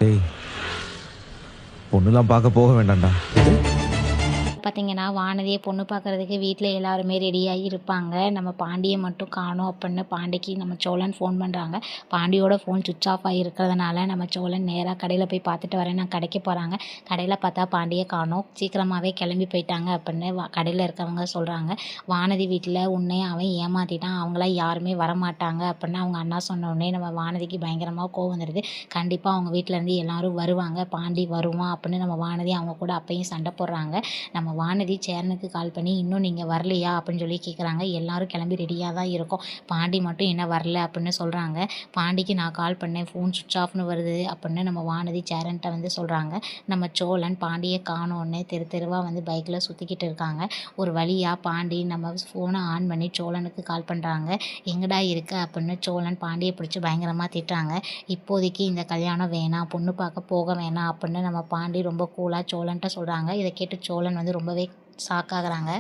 டேய், பொண்ணுலாம் பார்க்க போக வேண்டாம்டா. பார்த்தீங்கன்னா வானதியை பொண்ணு பார்க்குறதுக்கு வீட்டில் எல்லாருமே ரெடியாகி இருப்பாங்க. நம்ம பாண்டியை மட்டும் காணோம் அப்படின்னு பாண்டிக்கு நம்ம சோழன் ஃபோன் பண்ணுறாங்க. பாண்டியோட ஃபோன் சுவிட்ச் ஆஃப் ஆகி இருக்கிறதுனால நம்ம சோழன் நேராக கடையில் போய் பார்த்துட்டு வரேன் நான் கடைக்கு போகிறாங்க. கடையில் பார்த்தா பாண்டியை காணோம், சீக்கிரமாகவே கிளம்பி போயிட்டாங்க அப்படின்னு கடையில் இருக்கவங்க சொல்கிறாங்க. வானதி வீட்டில் உன்னை அவன் ஏமாற்றிட்டான், அவங்களாம் யாருமே வரமாட்டாங்க அப்படின்னு அவங்க அண்ணா சொன்னோடனே நம்ம வானதிக்கு பயங்கரமாக கோவம் வந்துடுது. கண்டிப்பாக அவங்க வீட்டிலேருந்து எல்லோரும் வருவாங்க, பாண்டி வருவான் அப்படின்னு நம்ம வானதி அவங்க கூட அப்பையும் சண்டை போடுறாங்க. நம்ம வானதி சேரனுக்கு கால் பண்ணி இன்னும் நீங்கள் வரலையா அப்படின்னு சொல்லி கேட்குறாங்க. எல்லாரும் கிளம்பி ரெடியாக தான் இருக்கோம், பாண்டி மட்டும் என்ன வரல அப்படின்னு சொல்கிறாங்க. பாண்டிக்கு நான் கால் பண்ணேன், ஃபோன் சுவிட்ச் ஆஃப்னு வருது அப்படின்னு நம்ம வானதி சேரன்ட்ட வந்து சொல்கிறாங்க. நம்ம சோழன் பாண்டியை காணோன்னு தெரு தெருவாக வந்து பைக்கில் சுற்றிக்கிட்டு இருக்காங்க. ஒரு வழியாக பாண்டி நம்ம ஃபோனை ஆன் பண்ணி சோழனுக்கு கால் பண்ணுறாங்க. எங்கடா இருக்க அப்படின்னு சோழன் பாண்டியை பிடிச்சி பயங்கரமாக திட்டுறாங்க. இப்போதைக்கு இந்த கல்யாணம் வேணாம், பொண்ணு பார்க்க போக வேணாம் அப்படின்னு நம்ம பாண்டி ரொம்ப கூலாக சோழன்ட்ட சொல்கிறாங்க. இதை கேட்டு சோழன் வந்து ரொம்பவே ஷாக் ஆகுறாங்க.